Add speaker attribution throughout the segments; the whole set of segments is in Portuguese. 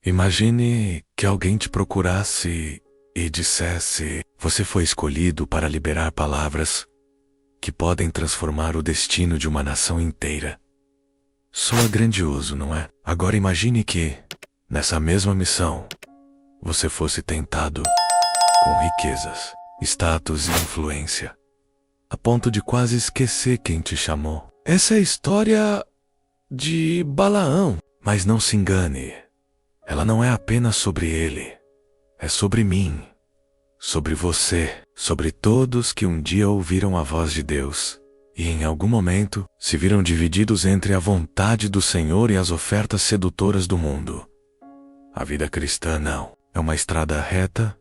Speaker 1: Imagine que alguém te procurasse e dissesse: você foi escolhido para liberar palavras que podem transformar o destino de uma nação inteira. Soa grandioso, não é? Agora imagine que, nessa mesma missão, você fosse tentado com riquezas, status e influência, a ponto de quase esquecer quem te chamou. Essa é a história de Balaão. Mas não se engane, ela não é apenas sobre ele, é sobre mim, sobre você, sobre todos que um dia ouviram a voz de Deus e em algum momento se viram divididos entre a vontade do Senhor e as ofertas sedutoras do mundo. A vida cristã não é uma estrada reta,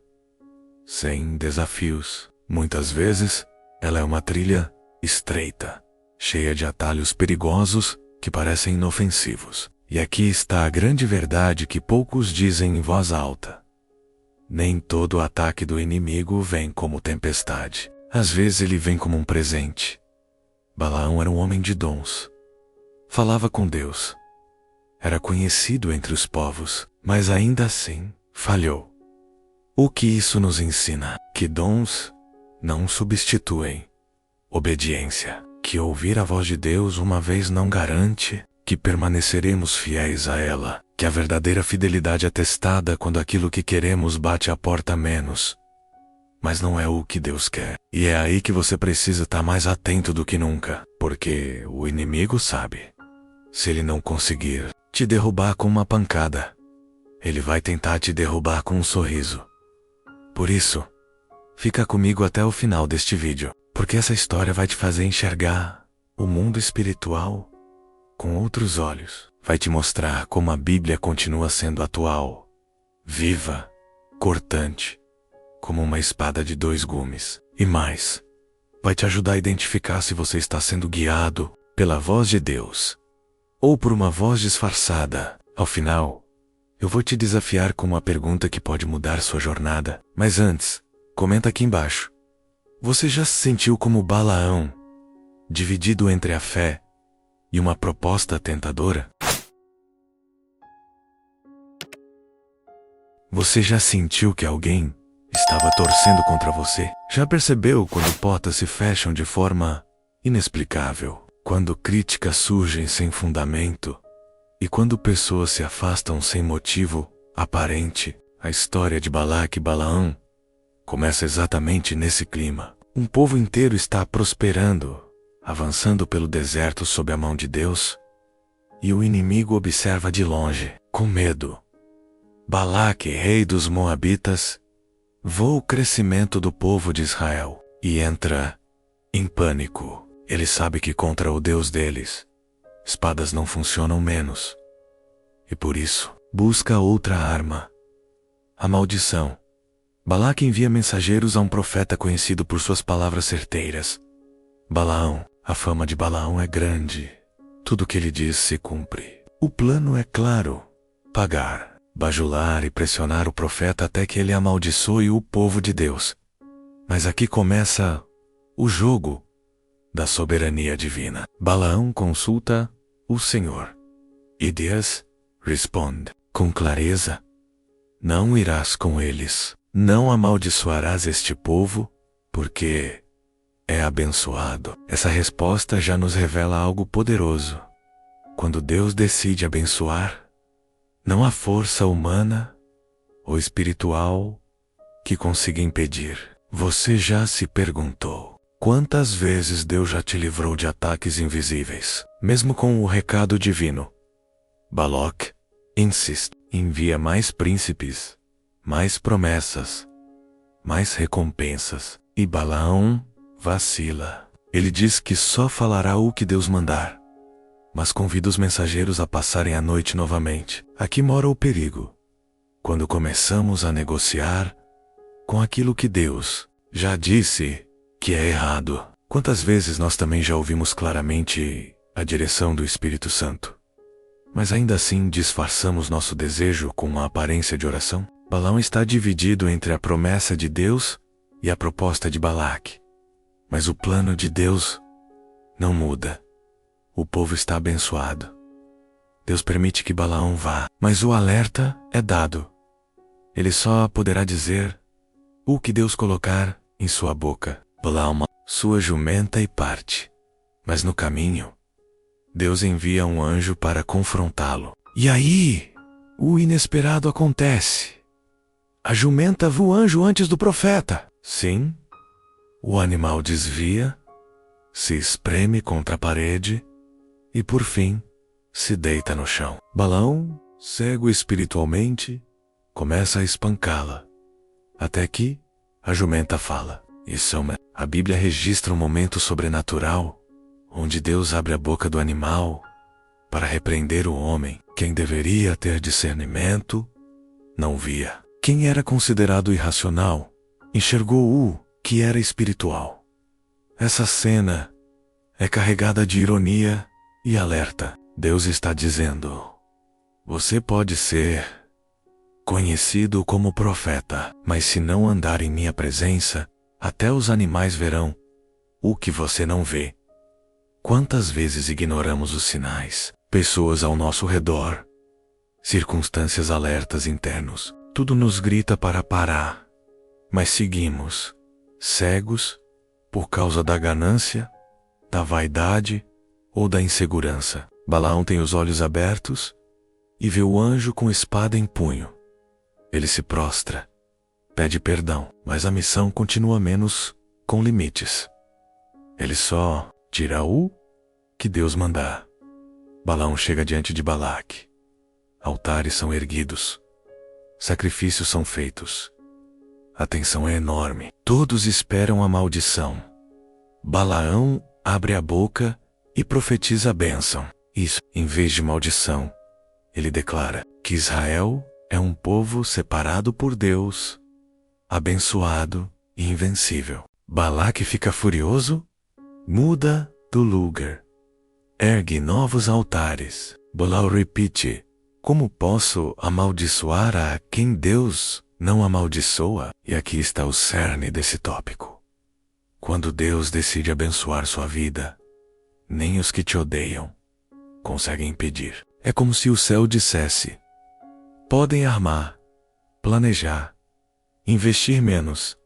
Speaker 1: sem desafios. Muitas vezes, ela é uma trilha estreita, cheia de atalhos perigosos que parecem inofensivos. E aqui está a grande verdade que poucos dizem em voz alta. Nem todo ataque do inimigo vem como tempestade. Às vezes ele vem como um presente. Balaão era um homem de dons. Falava com Deus. Era conhecido entre os povos, mas ainda assim falhou. O que isso nos ensina? Que dons não substituem obediência. Que ouvir a voz de Deus uma vez não garante que permaneceremos fiéis a ela, que a verdadeira fidelidade é testada quando aquilo que queremos bate a porta menos. Mas não é o que Deus quer. E é aí que você precisa estar mais atento do que nunca, porque o inimigo sabe. Se ele não conseguir te derrubar com uma pancada, ele vai tentar te derrubar com um sorriso. Por isso, fica comigo até o final deste vídeo, porque essa história vai te fazer enxergar o mundo espiritual com outros olhos. Vai te mostrar como a Bíblia continua sendo atual, viva, cortante, como uma espada de 2 gumes. E mais, vai te ajudar a identificar se você está sendo guiado pela voz de Deus ou por uma voz disfarçada. Ao final, eu vou te desafiar com uma pergunta que pode mudar sua jornada. Mas antes, comenta aqui embaixo. Você já se sentiu como Balaão, dividido entre a fé e uma proposta tentadora? Você já sentiu que alguém estava torcendo contra você? Já percebeu quando portas se fecham de forma inexplicável? Quando críticas surgem sem fundamento? E quando pessoas se afastam sem motivo aparente? A história de Balaque e Balaão começa exatamente nesse clima. Um povo inteiro está prosperando, avançando pelo deserto sob a mão de Deus, e o inimigo observa de longe, com medo. Balaque, rei dos Moabitas, vê o crescimento do povo de Israel e entra em pânico. Ele sabe que contra o Deus deles, espadas não funcionam menos. E por isso, busca outra arma. A maldição. Balaque envia mensageiros a um profeta conhecido por suas palavras certeiras. Balaão. A fama de Balaão é grande. Tudo o que ele diz se cumpre. O plano é claro: pagar, bajular e pressionar o profeta até que ele amaldiçoe o povo de Deus. Mas aqui começa o jogo da soberania divina. Balaão consulta o Senhor. E Deus responde com clareza: não irás com eles, não amaldiçoarás este povo, porque é abençoado. Essa resposta já nos revela algo poderoso. Quando Deus decide abençoar, não há força humana ou espiritual que consiga impedir. Você já se perguntou quantas vezes Deus já te livrou de ataques invisíveis, mesmo com o recado divino? Balaque insiste, envia mais príncipes, mais promessas, mais recompensas, e Balaão vacila. Ele diz que só falará o que Deus mandar, mas convida os mensageiros a passarem a noite novamente. Aqui mora o perigo. Quando começamos a negociar com aquilo que Deus já disse que é errado. Quantas vezes nós também já ouvimos claramente a direção do Espírito Santo, mas ainda assim disfarçamos nosso desejo com uma aparência de oração? Balaão está dividido entre a promessa de Deus e a proposta de Balaque. Mas o plano de Deus não muda. O povo está abençoado. Deus permite que Balaão vá, mas o alerta é dado. Ele só poderá dizer o que Deus colocar em sua boca. Balaão, sua jumenta, e parte. Mas no caminho, Deus envia um anjo para confrontá-lo. E aí, o inesperado acontece. A jumenta viu o anjo antes do profeta. Sim, o animal desvia, se espreme contra a parede e, por fim, se deita no chão. Balaão, cego espiritualmente, começa a espancá-la, até que a jumenta fala. A Bíblia registra um momento sobrenatural, onde Deus abre a boca do animal para repreender o homem. Quem deveria ter discernimento, não via. Quem era considerado irracional, enxergou o que era espiritual. Essa cena é carregada de ironia e alerta. Deus está dizendo: você pode ser conhecido como profeta, mas se não andar em minha presença, até os animais verão o que você não vê. Quantas vezes ignoramos os sinais, pessoas ao nosso redor, circunstâncias, alertas internos, tudo nos grita para parar, mas seguimos, cegos, por causa da ganância, da vaidade ou da insegurança. Balaão tem os olhos abertos e vê o anjo com espada em punho. Ele se prostra, pede perdão, mas a missão continua menos com limites. Ele só tira o que Deus mandar. Balaão chega diante de Balaque. Altares são erguidos. Sacrifícios são feitos. A tensão é enorme. Todos esperam a maldição. Balaão abre a boca e profetiza a bênção. Isso, em vez de maldição, ele declara que Israel é um povo separado por Deus, abençoado e invencível. Balaque fica furioso, muda do lugar, ergue novos altares. Balaão repite: como posso amaldiçoar a quem Deus não amaldiçoa? E aqui está o cerne desse tópico. Quando Deus decide abençoar sua vida, nem os que te odeiam conseguem impedir. É como se o céu dissesse: podem armar, planejar, investir menos.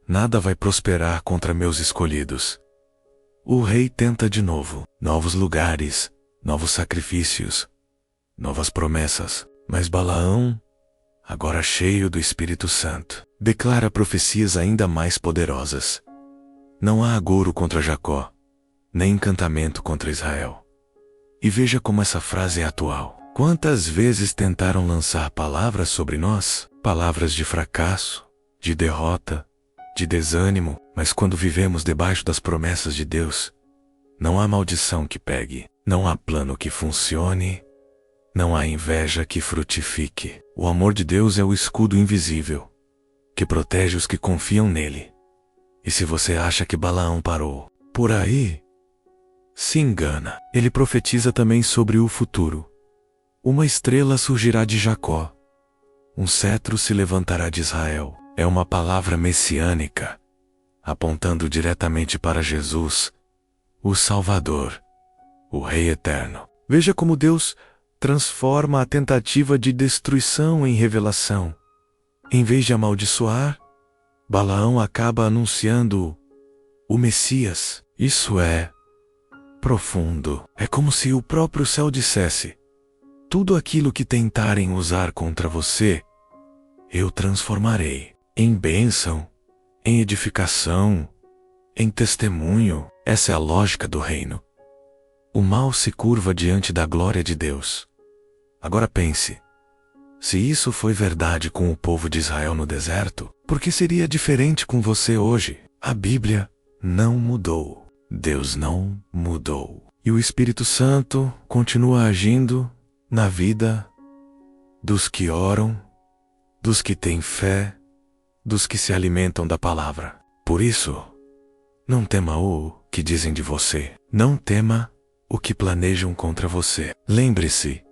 Speaker 1: Nada vai prosperar contra meus escolhidos. O rei tenta de novo. Novos lugares, novos sacrifícios, novas promessas. Mas Balaão, agora cheio do Espírito Santo, declara profecias ainda mais poderosas. Não há agouro contra Jacó, nem encantamento contra Israel. E veja como essa frase é atual. Quantas vezes tentaram lançar palavras sobre nós? Palavras de fracasso, de derrota, de desânimo, mas quando vivemos debaixo das promessas de Deus, não há maldição que pegue, não há plano que funcione, não há inveja que frutifique. O amor de Deus é o escudo invisível, que protege os que confiam nele. E se você acha que Balaão parou por aí, se engana. Ele profetiza também sobre o futuro. Uma estrela surgirá de Jacó. Um cetro se levantará de Israel. É uma palavra messiânica, apontando diretamente para Jesus, o Salvador, o Rei Eterno. Veja como Deus transforma a tentativa de destruição em revelação. Em vez de amaldiçoar, Balaão acaba anunciando o Messias. Isso é profundo. É como se o próprio céu dissesse: tudo aquilo que tentarem usar contra você, eu transformarei em bênção, em edificação, em testemunho. Essa é a lógica do reino. O mal se curva diante da glória de Deus. Agora pense, se isso foi verdade com o povo de Israel no deserto, por que seria diferente com você hoje? A Bíblia não mudou. Deus não mudou. E o Espírito Santo continua agindo na vida dos que oram, dos que têm fé, dos que se alimentam da palavra. Por isso, não tema o que dizem de você. Não tema o que planejam contra você. Lembre-se,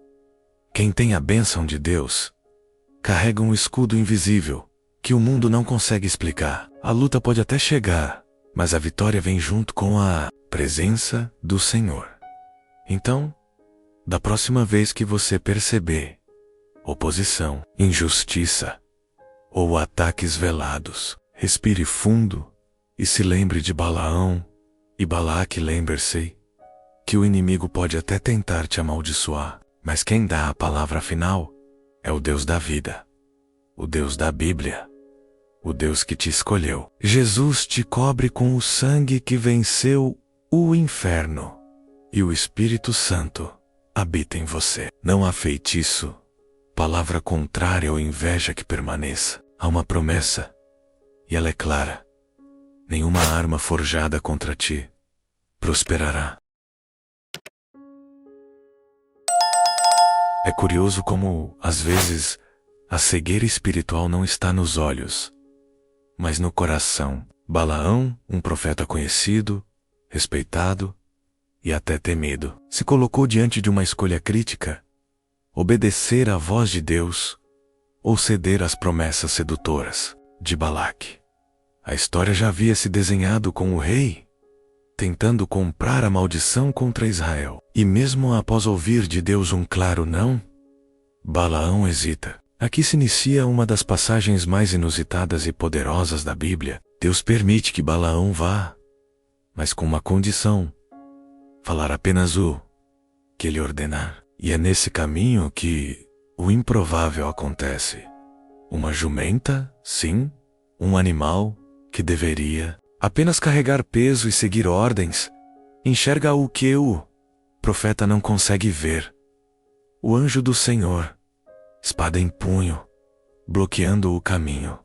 Speaker 1: quem tem a bênção de Deus carrega um escudo invisível que o mundo não consegue explicar. A luta pode até chegar, mas a vitória vem junto com a presença do Senhor. Então, Da próxima vez que você perceber oposição, injustiça ou ataques velados, respire fundo e se lembre de Balaão e Balaque. Lembre-se que o inimigo pode até tentar te amaldiçoar, mas quem dá a palavra final é o Deus da vida, o Deus da Bíblia, o Deus que te escolheu. Jesus te cobre com o sangue que venceu o inferno, e o Espírito Santo habita em você. Não há feitiço, palavra contrária ou inveja que permaneça. Há uma promessa, e ela é clara: nenhuma arma forjada contra ti prosperará. É curioso como, às vezes, a cegueira espiritual não está nos olhos, mas no coração. Balaão, um profeta conhecido, respeitado e até temido, se colocou diante de uma escolha crítica: obedecer à voz de Deus ou ceder às promessas sedutoras de Balaque. A história já havia se desenhado com o rei tentando comprar a maldição contra Israel. E mesmo após ouvir de Deus um claro não, Balaão hesita. Aqui se inicia uma das passagens mais inusitadas e poderosas da Bíblia. Deus permite que Balaão vá, mas com uma condição: falar apenas o que ele ordenar. E é nesse caminho que o improvável acontece. Uma jumenta, sim, um animal que deveria apenas carregar peso e seguir ordens, enxerga o que o profeta não consegue ver: o anjo do Senhor, espada em punho, bloqueando o caminho.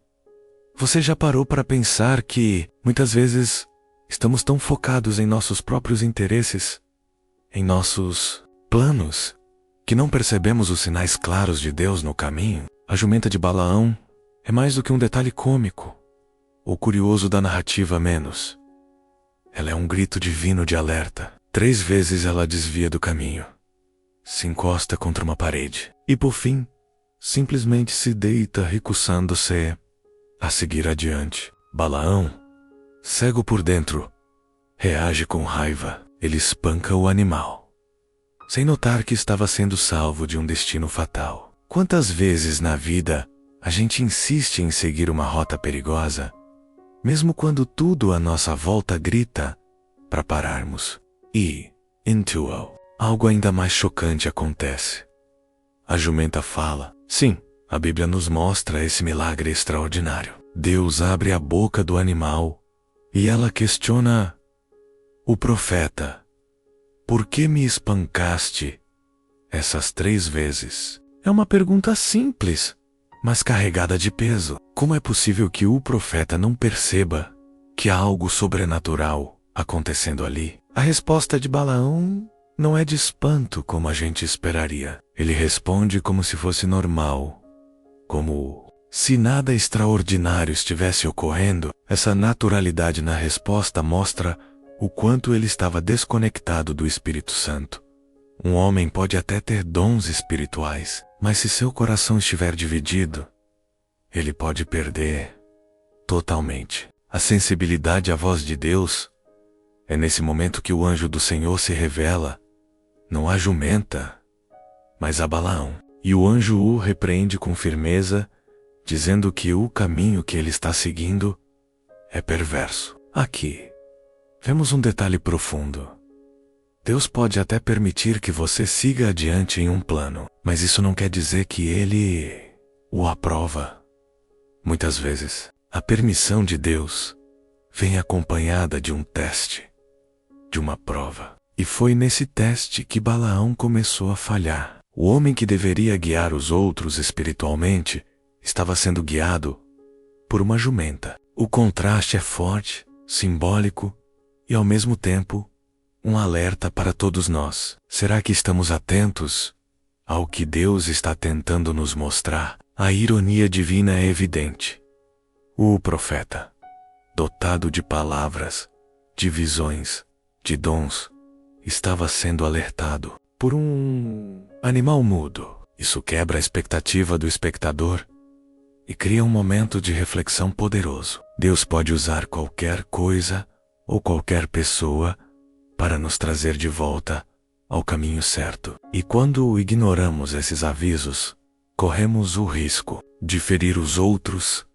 Speaker 1: Você já parou para pensar que, muitas vezes, estamos tão focados em nossos próprios interesses, em nossos planos, que não percebemos os sinais claros de Deus no caminho? A jumenta de Balaão é mais do que um detalhe cômico ou curioso da narrativa menos. Ela é um grito divino de alerta. 3 vezes ela desvia do caminho, se encosta contra uma parede e, por fim, simplesmente se deita, recusando-se a seguir adiante. Balaão, cego por dentro, reage com raiva. Ele espanca o animal, sem notar que estava sendo salvo de um destino fatal. Quantas vezes na vida a gente insiste em seguir uma rota perigosa, mesmo quando tudo à nossa volta grita para pararmos? E, algo ainda mais chocante acontece. A jumenta fala. Sim, a Bíblia nos mostra esse milagre extraordinário. Deus abre a boca do animal e ela questiona o profeta: por que me espancaste essas 3 vezes? É uma pergunta simples, mas carregada de peso. Como é possível que o profeta não perceba que há algo sobrenatural acontecendo ali? A resposta de Balaão não é de espanto como a gente esperaria. Ele responde como se fosse normal, como se nada extraordinário estivesse ocorrendo. Essa naturalidade na resposta mostra o quanto ele estava desconectado do Espírito Santo. Um homem pode até ter dons espirituais, mas se seu coração estiver dividido, ele pode perder totalmente a sensibilidade à voz de Deus. É nesse momento que o anjo do Senhor se revela, não a jumenta, mas a Balaão. E o anjo o repreende com firmeza, dizendo que o caminho que ele está seguindo é perverso. Aqui vemos um detalhe profundo. Deus pode até permitir que você siga adiante em um plano, mas isso não quer dizer que Ele o aprova. Muitas vezes, a permissão de Deus vem acompanhada de um teste, de uma prova. E foi nesse teste que Balaão começou a falhar. O homem que deveria guiar os outros espiritualmente estava sendo guiado por uma jumenta. O contraste é forte, simbólico e, ao mesmo tempo, um alerta para todos nós. Será que estamos atentos ao que Deus está tentando nos mostrar? A ironia divina é evidente. O profeta, dotado de palavras, de visões, de dons, estava sendo alertado por um animal mudo. Isso quebra a expectativa do espectador e cria um momento de reflexão poderoso. Deus pode usar qualquer coisa ou qualquer pessoa para nos trazer de volta ao caminho certo. E quando ignoramos esses avisos, corremos o risco de ferir os outros,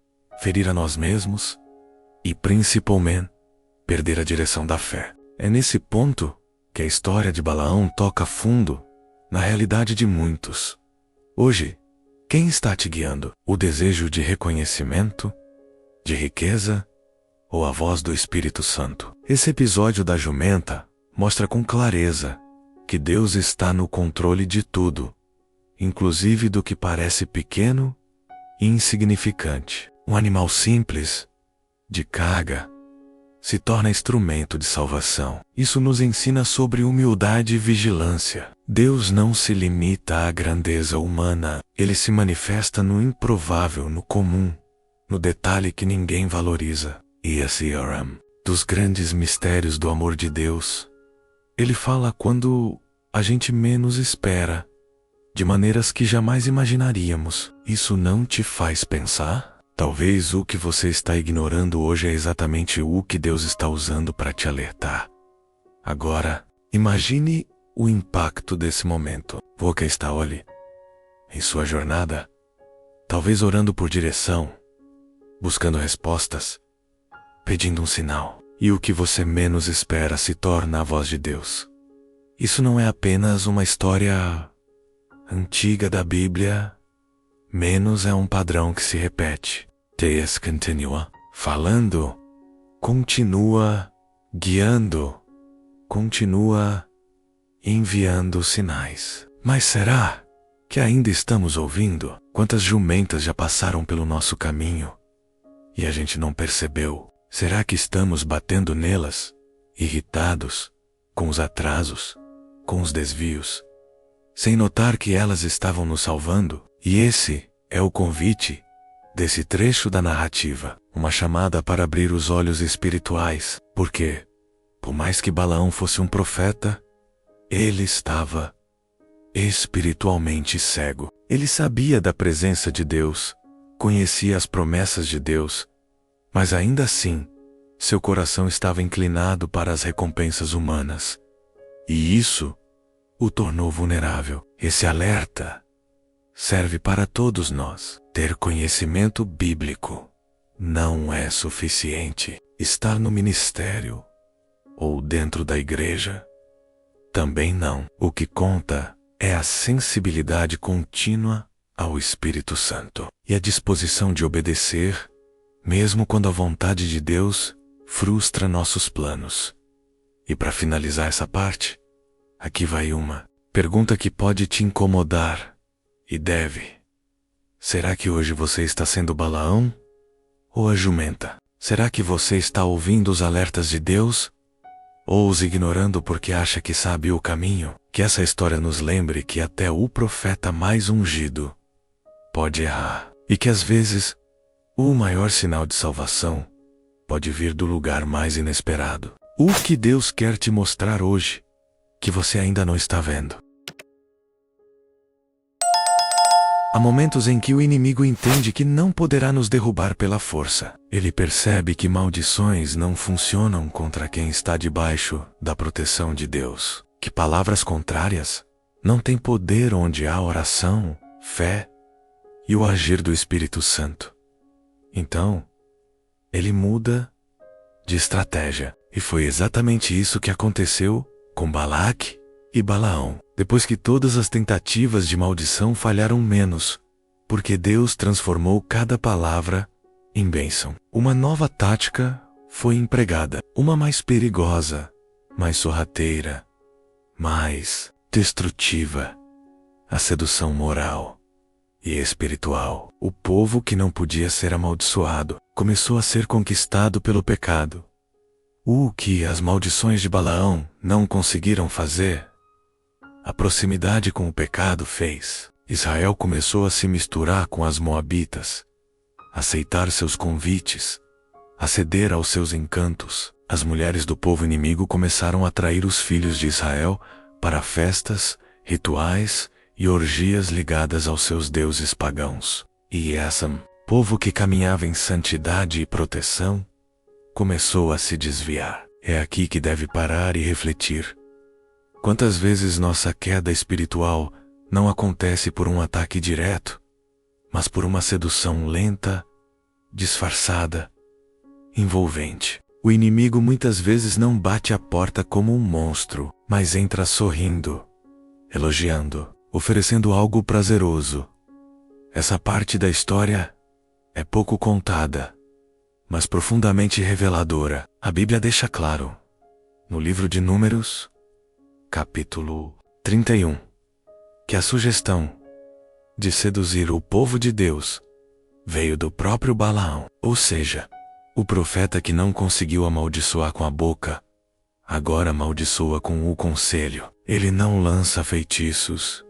Speaker 1: ferir a nós mesmos e, principalmente, perder a direção da fé. É nesse ponto que a história de Balaão toca fundo na realidade de muitos. Hoje, quem está te guiando? O desejo de reconhecimento, de riqueza ou a voz do Espírito Santo? Esse episódio da jumenta mostra com clareza que Deus está no controle de tudo, inclusive do que parece pequeno e insignificante. Um animal simples, de carga, se torna instrumento de salvação. Isso nos ensina sobre humildade e vigilância. Deus não se limita à grandeza humana, ele se manifesta no improvável, no comum, no detalhe que ninguém valoriza. E esse dos grandes mistérios do amor de Deus. Ele fala quando a gente menos espera, de maneiras que jamais imaginaríamos. Isso não te faz pensar? Talvez o que você está ignorando hoje é exatamente o que Deus está usando para te alertar. Agora, imagine o impacto desse momento. Você está em sua jornada, talvez orando por direção, buscando respostas, pedindo um sinal. E o que você menos espera se torna a voz de Deus. Isso não é apenas uma história antiga da Bíblia, menos é um padrão que se repete. Deus continua falando, continua guiando, continua enviando sinais. Mas será que ainda estamos ouvindo? Quantas jumentas já passaram pelo nosso caminho e a gente não percebeu? Será que estamos batendo nelas, irritados, com os atrasos, com os desvios, sem notar que elas estavam nos salvando? E esse é o convite desse trecho da narrativa, uma chamada para abrir os olhos espirituais, porque, por mais que Balaão fosse um profeta, ele estava espiritualmente cego. Ele sabia da presença de Deus, conhecia as promessas de Deus, mas ainda assim, seu coração estava inclinado para as recompensas humanas. E isso o tornou vulnerável. Esse alerta serve para todos nós. Ter conhecimento bíblico não é suficiente. Estar no ministério ou dentro da igreja também não. O que conta é a sensibilidade contínua ao Espírito Santo e a disposição de obedecer, mesmo quando a vontade de Deus frustra nossos planos. E para finalizar essa parte, aqui vai uma pergunta que pode te incomodar e deve. Será que hoje você está sendo Balaão ou a jumenta? Será que você está ouvindo os alertas de Deus ou os ignorando porque acha que sabe o caminho? Que essa história nos lembre que até o profeta mais ungido pode errar e que às vezes o maior sinal de salvação pode vir do lugar mais inesperado. O que Deus quer te mostrar hoje, que você ainda não está vendo? Há momentos em que o inimigo entende que não poderá nos derrubar pela força. Ele percebe que maldições não funcionam contra quem está debaixo da proteção de Deus. Que palavras contrárias não têm poder onde há oração, fé e o agir do Espírito Santo. Então, ele muda de estratégia. E foi exatamente isso que aconteceu com Balaque e Balaão. Depois que todas as tentativas de maldição falharam menos, porque Deus transformou cada palavra em bênção. Uma nova tática foi empregada, uma mais perigosa, mais sorrateira, mais destrutiva: a sedução moral e espiritual. O povo que não podia ser amaldiçoado começou a ser conquistado pelo pecado. O que as maldições de Balaão não conseguiram fazer, a proximidade com o pecado fez. Israel começou a se misturar com as moabitas, aceitar seus convites, a ceder aos seus encantos. As mulheres do povo inimigo começaram a atrair os filhos de Israel para festas, rituais e orgias ligadas aos seus deuses pagãos. E esse povo que caminhava em santidade e proteção começou a se desviar. É aqui que deve parar e refletir. Quantas vezes nossa queda espiritual não acontece por um ataque direto, mas por uma sedução lenta, disfarçada, envolvente. O inimigo muitas vezes não bate a porta como um monstro, mas entra sorrindo, elogiando, oferecendo algo prazeroso. Essa parte da história é pouco contada, mas profundamente reveladora. A Bíblia deixa claro, no livro de Números, capítulo 31, que a sugestão de seduzir o povo de Deus veio do próprio Balaão, ou seja, o profeta que não conseguiu amaldiçoar com a boca, agora amaldiçoa com o conselho. Ele não lança feitiços,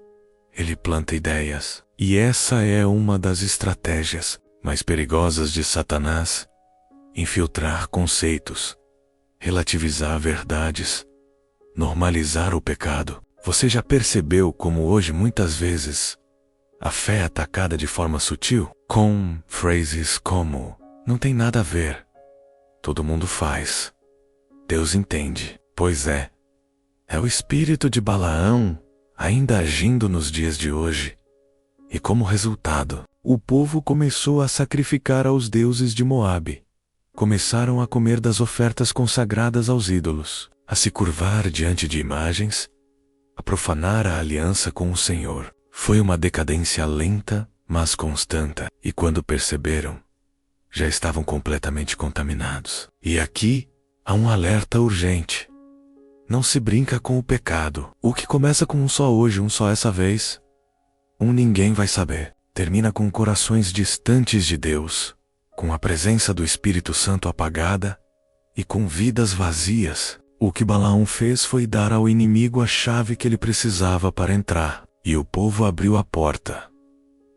Speaker 1: ele planta ideias. E essa é uma das estratégias mais perigosas de Satanás: infiltrar conceitos, relativizar verdades, normalizar o pecado. Você já percebeu como hoje muitas vezes a fé é atacada de forma sutil, com phrases como "não tem nada a ver", "todo mundo faz", "Deus entende"? Pois é o espírito de Balaão ainda agindo nos dias de hoje. E como resultado, o povo começou a sacrificar aos deuses de Moabe. Começaram a comer das ofertas consagradas aos ídolos, a se curvar diante de imagens, a profanar a aliança com o Senhor. Foi uma decadência lenta, mas constante, e quando perceberam, já estavam completamente contaminados. E aqui há um alerta urgente. Não se brinca com o pecado. O que começa com um só hoje, um só essa vez, ninguém vai saber, termina com corações distantes de Deus, com a presença do Espírito Santo apagada e com vidas vazias. O que Balaão fez foi dar ao inimigo a chave que ele precisava para entrar, e o povo abriu a porta.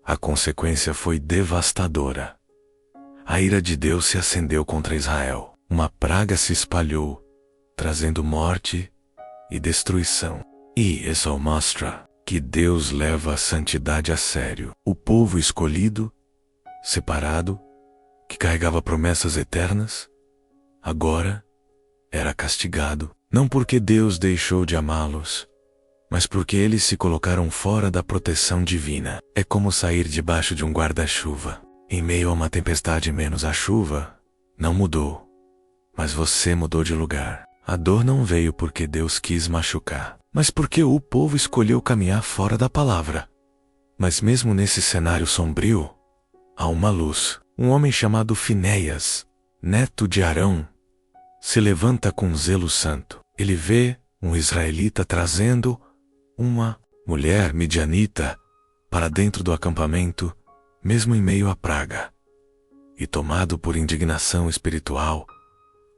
Speaker 1: A consequência foi devastadora. A ira de Deus se acendeu contra Israel. Uma praga se espalhou, trazendo morte e destruição. E isso mostra que Deus leva a santidade a sério. O povo escolhido, separado, que carregava promessas eternas, agora era castigado, não porque Deus deixou de amá-los, mas porque eles se colocaram fora da proteção divina. É como sair debaixo de um guarda-chuva. Em meio a uma tempestade, menos a chuva não mudou, mas você mudou de lugar. A dor não veio porque Deus quis machucar, mas porque o povo escolheu caminhar fora da palavra. Mas mesmo nesse cenário sombrio, há uma luz. Um homem chamado Finéias, neto de Arão, se levanta com zelo santo. Ele vê um israelita trazendo uma mulher midianita para dentro do acampamento, mesmo em meio à praga. E tomado por indignação espiritual,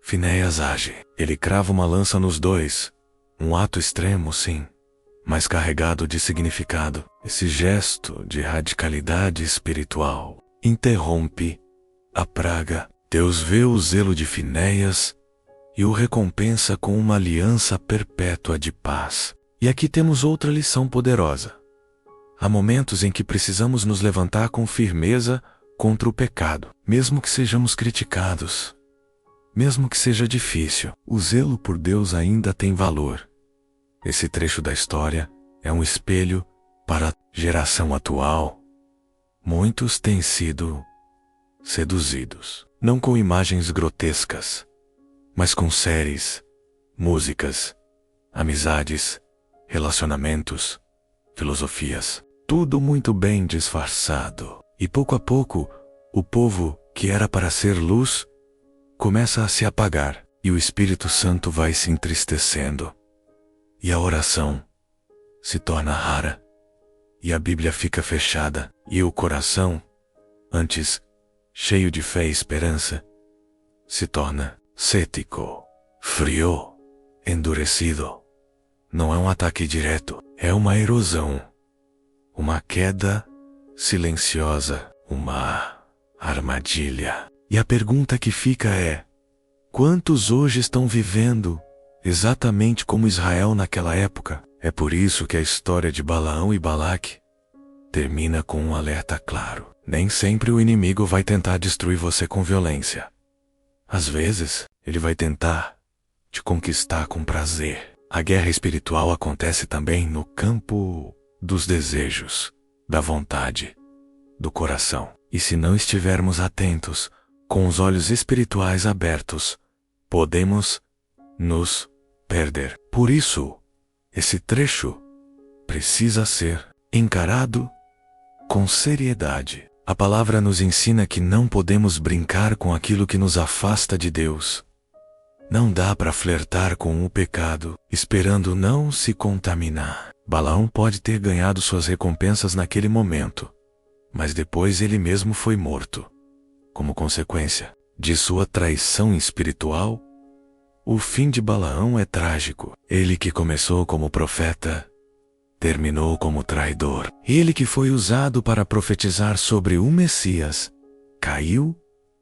Speaker 1: Finéias age. Ele crava uma lança nos dois, um ato extremo, sim, mas carregado de significado. Esse gesto de radicalidade espiritual interrompe a praga. Deus vê o zelo de Finéias e o recompensa com uma aliança perpétua de paz. E aqui temos outra lição poderosa. Há momentos em que precisamos nos levantar com firmeza contra o pecado, mesmo que sejamos criticados, mesmo que seja difícil. O zelo por Deus ainda tem valor. Esse trecho da história é um espelho para a geração atual. Muitos têm sido seduzidos, não com imagens grotescas, mas com séries, músicas, amizades, relacionamentos, filosofias, tudo muito bem disfarçado. E pouco a pouco, o povo, que era para ser luz, começa a se apagar, e o Espírito Santo vai se entristecendo. E a oração se torna rara, e a Bíblia fica fechada, e o coração, antes cheio de fé e esperança, se torna cético, frio, endurecido. Não é um ataque direto, é uma erosão, uma queda silenciosa, uma armadilha. E a pergunta que fica é: quantos hoje estão vivendo exatamente como Israel naquela época? É por isso que a história de Balaão e Balaque termina com um alerta claro. Nem sempre o inimigo vai tentar destruir você com violência. Às vezes, ele vai tentar te conquistar com prazer. A guerra espiritual acontece também no campo dos desejos, da vontade, do coração. E se não estivermos atentos, com os olhos espirituais abertos, podemos nos perder. Por isso, esse trecho precisa ser encarado com seriedade. A palavra nos ensina que não podemos brincar com aquilo que nos afasta de Deus. Não dá para flertar com o pecado, esperando não se contaminar. Balaão pode ter ganhado suas recompensas naquele momento, mas depois ele mesmo foi morto. Como consequência de sua traição espiritual, o fim de Balaão é trágico. Ele que começou como profeta, terminou como traidor. Ele que foi usado para profetizar sobre o Messias, caiu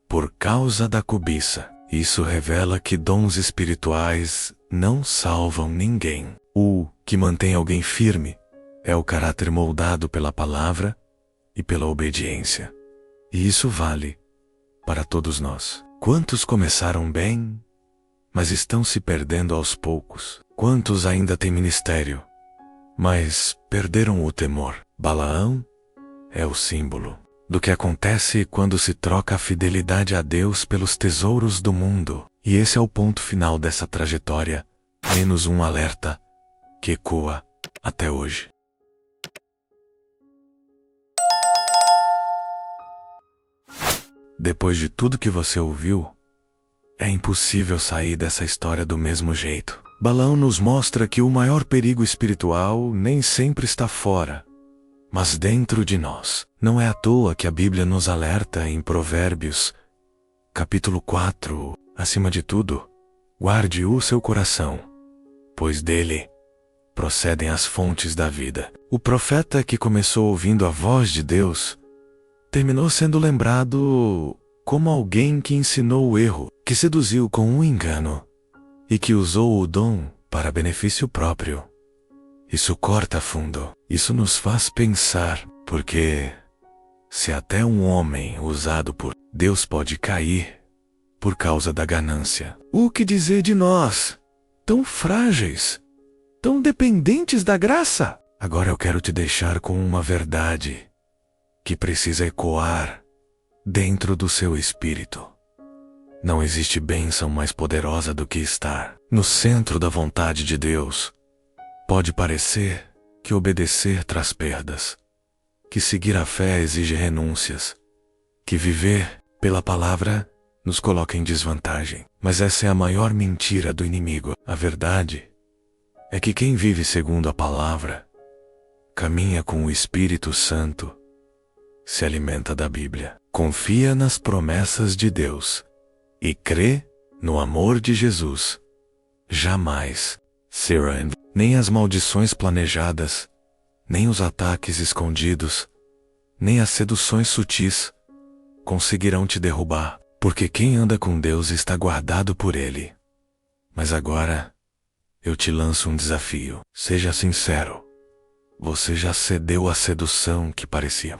Speaker 1: por causa da cobiça. Isso revela que dons espirituais não salvam ninguém. O que mantém alguém firme é o caráter moldado pela palavra e pela obediência. E isso vale para todos nós. Quantos começaram bem, mas estão se perdendo aos poucos? Quantos ainda têm ministério, mas perderam o temor? Balaão é o símbolo do que acontece quando se troca a fidelidade a Deus pelos tesouros do mundo. E esse é o ponto final dessa trajetória, menos um alerta que ecoa até hoje. Depois de tudo que você ouviu, é impossível sair dessa história do mesmo jeito. Balaão nos mostra que o maior perigo espiritual nem sempre está fora, mas dentro de nós. Não é à toa que a Bíblia nos alerta em Provérbios, capítulo 4, acima de tudo, guarde o seu coração, pois dele procedem as fontes da vida. O profeta que começou ouvindo a voz de Deus, terminou sendo lembrado como alguém que ensinou o erro, que seduziu com um engano e que usou o dom para benefício próprio. Isso corta fundo. Isso nos faz pensar, porque se até um homem usado por Deus pode cair por causa da ganância, o que dizer de nós, tão frágeis, tão dependentes da graça? Agora eu quero te deixar com uma verdade que precisa ecoar dentro do seu espírito. Não existe bênção mais poderosa do que estar no centro da vontade de Deus. Pode parecer que obedecer traz perdas, que seguir a fé exige renúncias, que viver pela palavra nos coloca em desvantagem. Mas essa é a maior mentira do inimigo. A verdade é que quem vive segundo a palavra, caminha com o Espírito Santo, se alimenta da Bíblia, confia nas promessas de Deus e crê no amor de Jesus, jamais será nem as maldições planejadas, nem os ataques escondidos, nem as seduções sutis conseguirão te derrubar, porque quem anda com Deus está guardado por Ele. Mas agora eu te lanço um desafio. Seja sincero. Você já cedeu à sedução que parecia?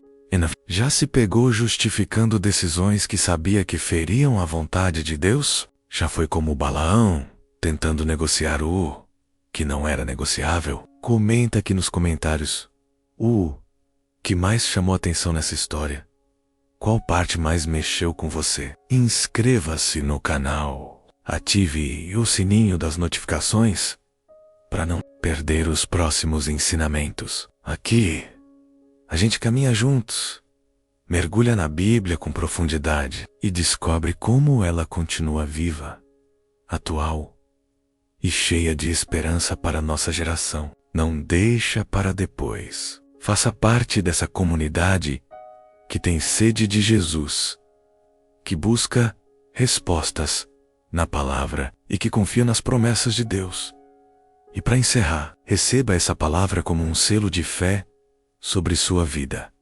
Speaker 1: Já se pegou justificando decisões que sabia que feriam a vontade de Deus? Já foi como Balaão, tentando negociar o que não era negociável? Comenta aqui nos comentários o que mais chamou atenção nessa história. Qual parte mais mexeu com você? Inscreva-se no canal, ative o sininho das notificações para não perder os próximos ensinamentos. Aqui a gente caminha juntos, mergulha na Bíblia com profundidade e descobre como ela continua viva, atual e cheia de esperança para a nossa geração. Não deixa para depois. Faça parte dessa comunidade que tem sede de Jesus, que busca respostas na palavra e que confia nas promessas de Deus. E para encerrar, receba essa palavra como um selo de fé sobre sua vida.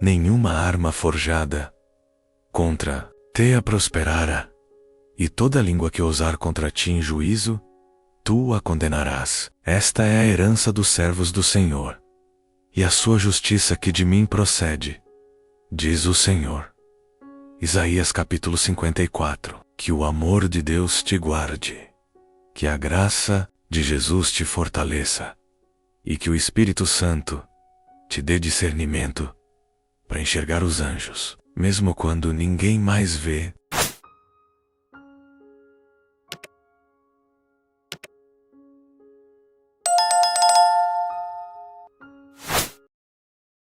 Speaker 1: Nenhuma arma forjada contra te prosperará, e toda língua que ousar contra ti em juízo, tu a condenarás. Esta é a herança dos servos do Senhor, e a sua justiça que de mim procede, diz o Senhor. Isaías capítulo 54. Que o amor de Deus te guarde, que a graça de Jesus te fortaleça e que o Espírito Santo te dê discernimento para enxergar os anjos, mesmo quando ninguém mais vê.